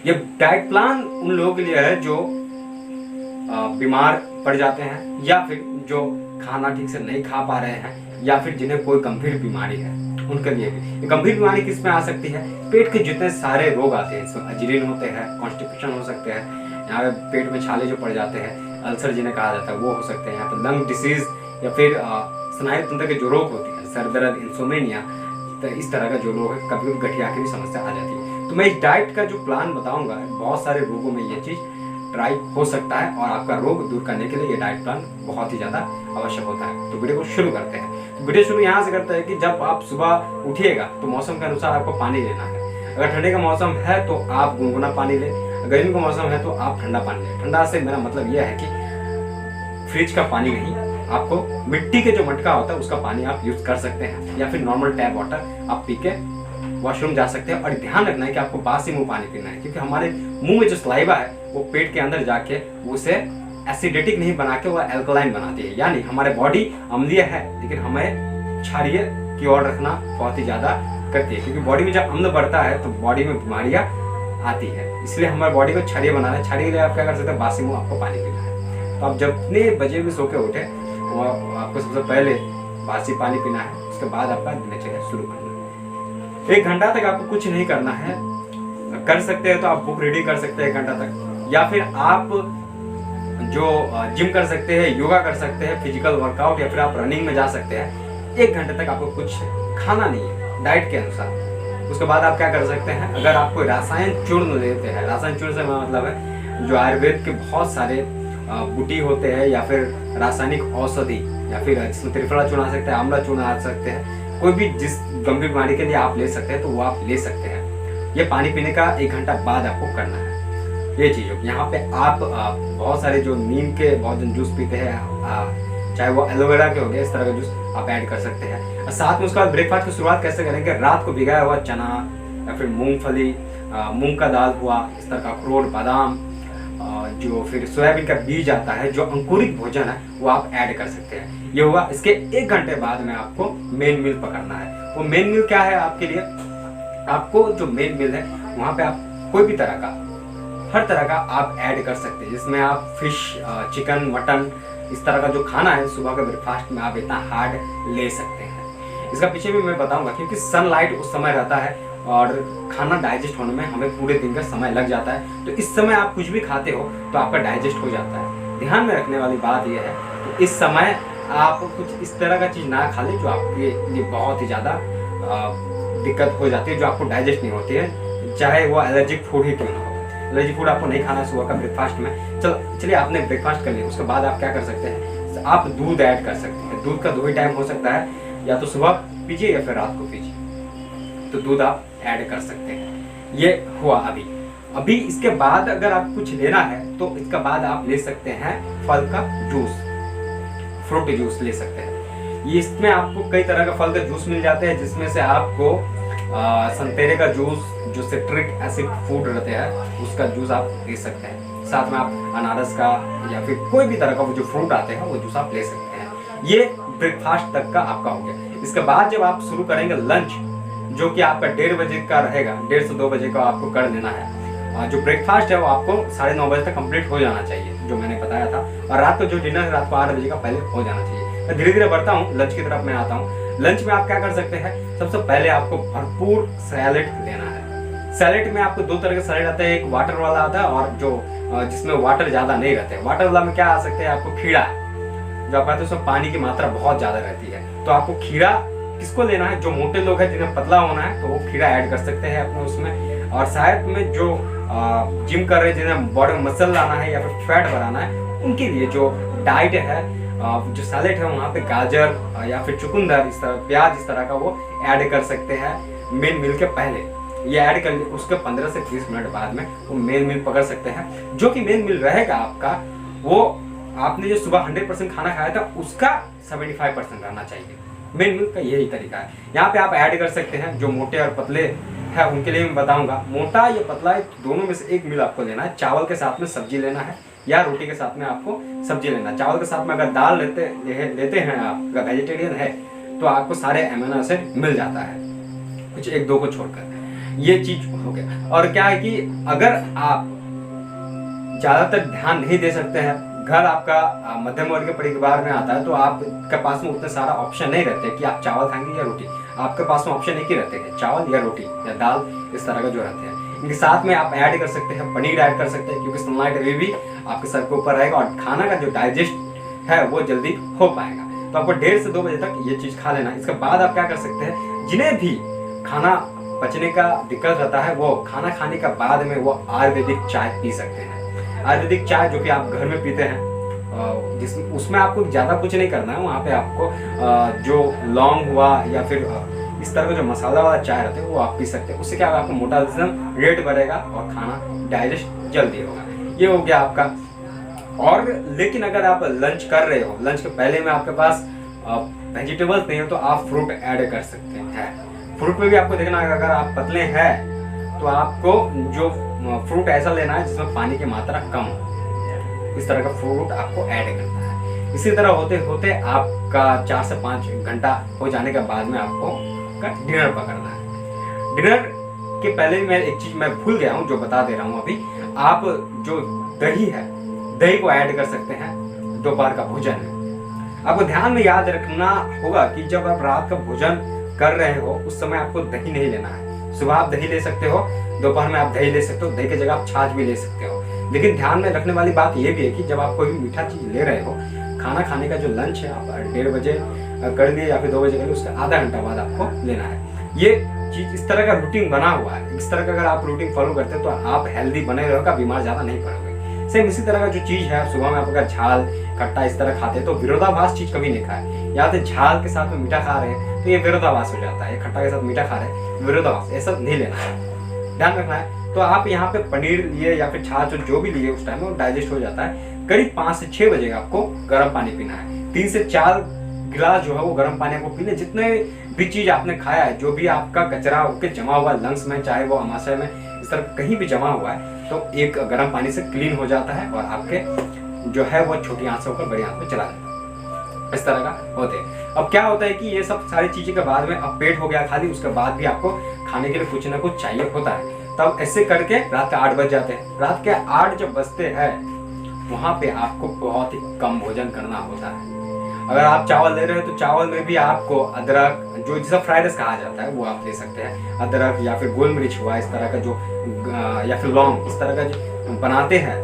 ये diet plan उन लोगों के लिए है जो बीमार पड़ जाते हैं, या फिर जो खाना ठीक से नहीं खा पा रहे हैं, या फिर जिन्हें कोई गंभीर बीमारी है उनके लिए भी। ये गंभीर बीमारी किस में आ सकती है? पेट के जितने सारे रोग आते हैं, इसमें अजीर्ण होते हैं, कॉन्स्टिपेशन हो सकते हैं, यहाँ पे पेट में छाले जो पड़ जाते हैं, अल्सर जिन्हें कहा जाता है वो हो सकते हैं, यहाँ पे लंग डिसीज या फिर स्नायु तंत्र के जो रोग होते हैं, सर दर्द, इंसोमेनिया, तो इस तरह का जो रोग है, कभी कभी गठिया की भी समस्या आ जाती है। तो मैं इस डाइट का जो प्लान बताऊंगा, बहुत सारे रोगों में ये चीज ट्राई हो सकता है और आपका रोग दूर करने के लिए ये डाइट प्लान बहुत ही ज्यादा आवश्यक होता है। तो वीडियो को शुरू करते हैं। तो वीडियो शुरू यहाँ से करते हैं कि जब आप सुबह उठिएगा तो मौसम के अनुसार आपको पानी लेना है। अगर ठंडे का मौसम है तो आप गुनगुना पानी लें, गर्मी का मौसम है तो आप ठंडा पानी लें। ठंडा से मेरा मतलब यह है कि फ्रिज का पानी नहीं, आपको मिट्टी के जो मटका होता है उसका पानी आप यूज कर सकते हैं, या फिर नॉर्मल टैप वाटर आप पी के वॉशरूम जा सकते हैं। और ध्यान रखना है कि आपको बासी मुंह पानी पीना है, क्योंकि हमारे मुंह में जो सलाइवा है वो पेट के अंदर जाके उसे एसिडिटिक नहीं बना के वो एल्कलाइन बनाती है। यानी हमारे बॉडी अम्लीय है लेकिन हमें क्षारीय की ओर रखना बहुत ही ज्यादा करती है, क्योंकि बॉडी में जब अम्ल बढ़ता है तो बॉडी में बीमारियां आती है। इसलिए हमारे बॉडी को क्षारीय बनाना है। क्षारीय के लिए आप क्या कर सकते हैं? बासी मुंह आपको पानी पीना है। तो आप जितने बजे भी सो के उठे आपको सबसे पहले बासी पानी पीना है, उसके बाद आपका दिनचर्या शुरू करना है। 1 घंटा तक आपको कुछ नहीं करना है। कर सकते हैं तो आप बुक रीडिंग कर सकते हैं 1 घंटा तक, या फिर आप जो जिम कर सकते हैं, योगा कर सकते हैं, फिजिकल वर्कआउट, या फिर आप रनिंग में जा सकते हैं। 1 घंटे तक आपको कुछ खाना नहीं है डाइट के अनुसार। उसके बाद आप क्या कर सकते हैं? अगर आप कोई रासायन चूर्ण लेते हैं, रासायन चूर्ण से मतलब है जो आयुर्वेद के बहुत सारे बूटी होते हैं, या फिर रासायनिक औषधि, या फिर जिसमें त्रिफला चूर्ण आ सकते हैं, आंवला चूर्ण आ सकते हैं, कोई भी जिस गंभीर बीमारी के लिए आप ले सकते हैं तो वो आप ले सकते हैं। ये पानी पीने का 1 घंटा बाद आपको करना है। ये चीज हो। यहाँ पे आप बहुत सारे जो नीम के बहुत जन जूस पीते हैं, चाहे वो एलोवेरा के हो गए, इस तरह का जूस आप ऐड कर सकते हैं। और साथ में उसके बाद ब्रेकफास्ट की शुरुआत कैसे करेंगे? रात को भिगाया हुआ चना, या फिर मूंगफली, मूंग का दाल हुआ, इस तरह का अखरोट, बादाम, जो फिर सोयाबीन का बीज आता है, जो अंकुरित भोजन है, वो आप ऐड कर सकते हैं। ये हुआ। इसके 1 घंटे बाद में आपको मेन मील पकड़ना है। वो मेन मील क्या है आपके लिए? आपको जो मेन मील है वहाँ पे आप कोई भी तरह का, हर तरह का आप ऐड कर सकते हैं, जिसमें आप फिश, चिकन, मटन, इस तरह का जो खाना है सुबह के ब्रेकफास्ट में आप इतना हार्ड ले सकते हैं। इसका पीछे भी मैं बताऊंगा, क्योंकि सनलाइट उस समय रहता है और खाना डाइजेस्ट होने में हमें पूरे दिन का समय लग जाता है। तो इस समय आप कुछ भी खाते हो तो आपका डाइजेस्ट हो जाता है। ध्यान में रखने वाली बात यह है कि इस समय आप कुछ इस तरह का चीज ना खा ले जो आपके लिए बहुत ही ज्यादा दिक्कत हो जाती है, जो आपको डाइजेस्ट नहीं होती है, चाहे वो एलर्जिक फूड ही क्यों ना हो। एलर्जिक फूड आपको नहीं खाना सुबह का ब्रेकफास्ट में। चलिए आपने ब्रेकफास्ट कर लिया, उसके बाद आप क्या कर सकते हैं? आप दूध ऐड कर सकते हैं। दूध का 2 ही टाइम हो सकता है, या तो सुबह पीजिए या फिर रात को पीजिए। तो दूध आप ऐड कर सकते हैं। ये हुआ अभी इसके बाद अगर आप कुछ लेना है तो इसके बाद आप ले सकते हैं फल का जूस, फ्रूट जूस ले सकते हैं। ये इसमें आपको कई तरह का फल का जूस मिल जाते हैं, जिसमें से आपको संतरे का जूस, जो सिट्रिक एसिड फूड रहते हैं, उसका जूस आप ले सकते हैं। साथ में आप अनारस का या फिर कोई भी तरह का वो जो फ्रूट आते हैं वो जूस आप ले सकते हैं। ये ब्रेकफास्ट तक का आपका हो गया। इसके बाद जब आप शुरू करेंगे लंच, जो कि आपका 1:30 बजे का रहेगा, 1:30 से 2 बजे का आपको कर लेना है। जो ब्रेकफास्ट है वो आपको 9:30 बजे तक कंप्लीट हो जाना चाहिए, जो मैंने बताया था। और रात को जो डिनर है रात को 8 बजे का पहले हो जाना चाहिए। मैं धीरे धीरे बढ़ता हूँ, लंच की तरफ मैं आता हूँ। लंच में आप क्या कर सकते हैं? सबसे पहले आपको भरपूर सैलेड लेना है। सैलेड में आपको 2 तरह के सैलेड आते हैं, एक वाटर वाला आता है और जो जिसमें वाटर ज्यादा नहीं रहते। वाटर वाला में क्या आ सकते हैं? आपको खीरा, जो आप कहते हैं उसमें पानी की मात्रा बहुत ज्यादा रहती है। तो आपको खीरा किसको लेना है? जो मोटे लोग हैं, जिन्हें पतला होना है, तो वो खीरा ऐड कर सकते हैं अपने उसमें। और शायद में जो जिम कर रहे हैं, जिन्हें बॉडी में मसल लाना है या फिर फैट बढ़ाना है, उनके लिए जो डाइट है, जो सैलेड है, वहाँ पे गाजर या फिर चुकंदर, इस तरह प्याज, इस तरह का वो ऐड कर सकते हैं मेन मील के पहले। ये ऐड कर उसके 15 से 30 मिनट बाद में वो मेन मील पकड़ सकते हैं। जो कि मेन मील रहेगा आपका, वो आपने जो सुबह 100% खाना खाया था उसका 75% रहना चाहिए। मेन मील का यही तरीका है। यहाँ पे आप ऐड कर सकते हैं। जो मोटे और पतले है उनके लिए मैं बताऊंगा, मोटा या पतला दोनों में से एक मील आपको लेना है। चावल के साथ में सब्जी लेना है या रोटी के साथ में आपको सब्जी लेना है। चावल के साथ में अगर दाल लेते हैं आप, अगर वेजिटेरियन है, तो आपको सारे अमीनो एसिड मिल जाता है, कुछ 1-2 को छोड़कर। ये चीज हो गया। और क्या है कि अगर आप ज्यादातर ध्यान नहीं दे सकते हैं, घर आपका मध्यम वर्ग के परिवार में आता है, तो आपके पास में उतने सारा ऑप्शन नहीं रहते कि आप चावल खाएंगे या रोटी। आपके पास में ऑप्शन एक ही रहते हैं, चावल या रोटी या दाल, इस तरह का जो रहते हैं। इनके साथ में आप ऐड कर सकते हैं, पनीर ऐड कर सकते हैं, क्योंकि सनलाइट अभी भी आपके सर के ऊपर रहेगा और खाना का जो डाइजेस्ट है वो जल्दी हो पाएगा। तो आपको 1:30 से 2 बजे तक ये चीज खा लेना। इसके बाद आप क्या कर सकते हैं, जिन्हें भी खाना पचने का दिक्कत रहता है वो खाना खाने के बाद में वो आयुर्वेदिक चाय पी सकते हैं। आयुर्वेदिक चाय जो कि आप घर में पीते हैं, जिसमें उसमें आपको ज़्यादा कुछ नहीं करना है। वहाँ पे आपको जो लौंग हुआ या फिर इस तरह का जो मसाला वाला चाय रहता है वो आप पी सकते हैं। उससे क्या होगा, आपको मेटाबॉलिज्म रेट बढ़ेगा और खाना डाइजेस्ट जल्दी होगा। ये हो गया आपका। और लेकिन अगर आप लंच कर रहे हो, लंच के पहले में आपके पास वेजिटेबल्स नहीं हो, तो आप फ्रूट ऐड कर सकते हैं। फ्रूट में भी आपको देखना है, अगर आप पतले हैं तो आपको जो फ्रूट ऐसा लेना है जिसमें पानी की मात्रा कम हो। इस तरह का फ्रूट आपको ऐड करना है। इसी तरह होते होते आपका 4 से 5 घंटा हो जाने के बाद में आपको डिनर पकड़ना है। डिनर के पहले मैं एक चीज मैं भूल गया हूँ जो बता दे रहा हूँ अभी। आप जो दही है, दही को ऐड कर सकते हैं दोपहर का भोजन में। आपको ध्यान में याद रखना होगा कि जब आप रात का भोजन कर रहे हो उस समय आपको दही नहीं लेना है। सुबह आप दही ले सकते हो, दोपहर में आप दही ले सकते हो, दही की जगह आप छाछ भी ले सकते हो। लेकिन ध्यान में रखने वाली बात यह भी है कि जब आप कोई भी मीठा चीज ले रहे हो, खाना खाने का जो लंच है आप 1:30 बजे कर लिए या फिर 2 बजे कर लिए, उसका आधा घंटा बाद आपको लेना है। ये चीज इस तरह का रूटीन बना हुआ है। इस तरह का अगर आप रूटीन फॉलो करते हो तो आप हेल्दी बने रहोगे, बीमार ज्यादा नहीं पड़ोगे। सेम इसी तरह का जो चीज है, सुबह में आप अगर झाल खट्टा इस तरह खाते हैं तो विरोधाभास चीज कभी नहीं खाए। या तो झाल के साथ में मीठा खा रहे हैं तो ये विरोधाभास हो जाता है, खट्टा के साथ मीठा खा रहे हैं विरोधाभास, ऐसा नहीं लेना है, ध्यान रखना है। तो आप यहाँ पे पनीर लिए या फिर छाछ जो भी लिए उस टाइम में वो डाइजेस्ट हो जाता है। करीब 5 से 6 बजे आपको गर्म पानी पीना है। 3 से 4 गिलास जो है वो गर्म पानी आपको पीने। जितने भी चीज आपने खाया है, जो भी आपका कचरा होकर जमा हुआ लंग्स में, चाहे वो आमाशय में इस तरह कहीं भी जमा हुआ है, तो एक गर्म पानी से क्लीन हो जाता है और आपके जो है वो छोटी आंत से होकर बड़ी आंत में चला जाता है। इस तरह का होते हैं। अब क्या होता है कि ये सब सारी चीजें के बाद में अब पेट हो गया खाली, उसके बाद भी आपको खाने के लिए कुछ ना कुछ चाहिए होता है। तब ऐसे करके रात के 8 बज जाते हैं। रात के 8 जब बजते हैं वहां पे आपको बहुत ही कम भोजन करना होता है। अगर आप चावल ले रहे हो तो चावल में भी आपको अदरक, जो जिसे फ्राइड राइस कहा जाता है, वो आप ले सकते हैं। अदरक या फिर गोल मिर्च हुआ, इस तरह का जो या फिर लौंग, इस तरह का जो बनाते हैं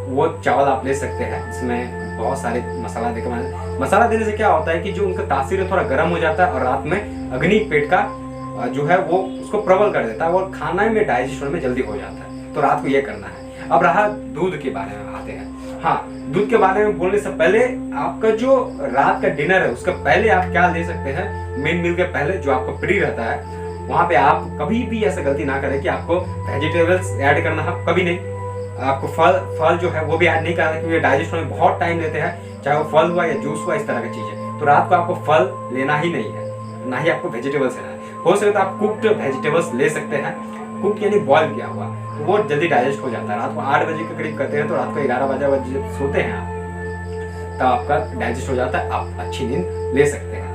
वो चावल आप ले सकते हैं। इसमें बहुत सारे मसाला देकर, मसाला देने से क्या होता है कि जो उनका तासीर है थोड़ा गर्म हो जाता है और रात में अग्नि पेट का जो है वो उसको प्रबल कर देता है और खाना में डाइजेशन में जल्दी हो जाता है। तो रात को ये करना है। अब रहा दूध के बारे में आते हैं। हाँ, दूध के बारे में बोलने से पहले आपका जो रात का डिनर है उसका पहले आप क्या ले सकते हैं, मेन मील के पहले जो आपको फ्री रहता है वहां पे आप कभी भी ऐसा गलती ना करें कि आपको वेजिटेबल्स ऐड करना है, कभी नहीं। आपको फल जो है वो भी ऐड नहीं करना, क्योंकि डाइजेशन में बहुत टाइम लेते हैं, चाहे वो फल हुआ या जूस हुआ, इस तरह की चीजें। तो रात को आपको फल लेना ही नहीं है, ना ही आपको वेजिटेबल्स लेना है। हो सके तो आप कुक्ड वेजिटेबल्स ले सकते हैं, कुक यानी बॉयल किया हुआ, तो वो जल्दी डाइजेस्ट हो जाता है। रात को 8 बजे के करीब करते हैं तो रात को 11 बजे सोते हैं आप, तब आपका डाइजेस्ट हो जाता है, आप अच्छी नींद ले सकते हैं।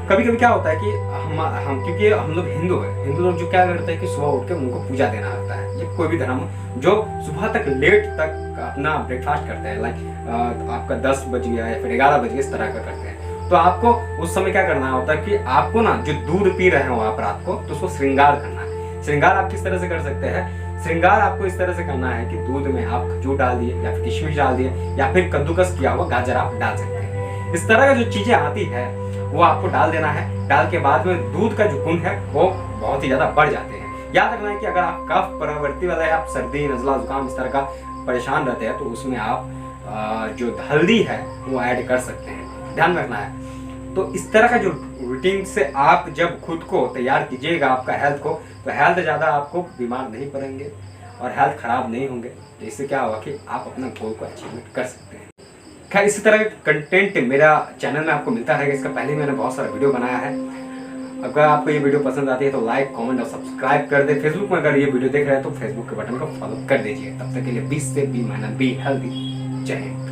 कभी कभी क्या होता है कि हम क्योंकि हम लोग हिंदू हैं, हिंदू लोग जो क्या करते हैं कि सुबह उठ के उनको पूजा देना होता है। ये कोई भी धर्म जो सुबह तक लेट तक अपना ब्रेकफास्ट करते हैं, लाइक आपका 10 बज गया या फिर 11 बज गया, इस तरह का करते हैं। तो आपको उस समय क्या करना होता है कि आपको ना जो दूध पी रहे हो आप रात को, तो उसको श्रृंगार करना है। श्रृंगार आप किस तरह से कर सकते हैं, श्रृंगार आपको इस तरह से करना है कि दूध में आप खजूर डाल दिए या फिर किशमिश डाल दिए या फिर कद्दूकस किया हुआ गाजर आप डाल सकते हैं। इस तरह का जो चीजें आती है वो आपको डाल देना है। डाल के बाद में दूध का जो गुण है वो बहुत ही ज्यादा बढ़ जाते हैं। याद रखना है कि अगर आप कफ प्रवृत्ति वाला है, आप सर्दी नजला जुकाम इस तरह का परेशान रहते हैं, तो उसमें आप जो हल्दी है वो ऐड कर सकते हैं, ध्यान रखना है। तो इस तरह का जो रूटीन से आप जब खुद को तैयार कीजिएगा आपका हेल्थ को, तो हेल्थ ज़्यादा आपको बीमार नहीं पड़ेंगे और हेल्थ खराब नहीं होंगे। तो इससे क्या होगा कि आप अपना गोल को अचीवमेंट कर सकते हैं। खैर, इसी तरह का कंटेंट मेरा चैनल में आपको मिलता रहेगा। इसका पहले मैंने बहुत सारा वीडियो बनाया है। अगर आपको ये वीडियो पसंद आती है तो लाइक, कमेंट और सब्सक्राइब कर दे। फेसबुक में अगर ये वीडियो देख रहे हैं तो फेसबुक के बटन को फॉलो कर दीजिए। तब तक के लिए 20 से बी हेल्दी। जय हिंद।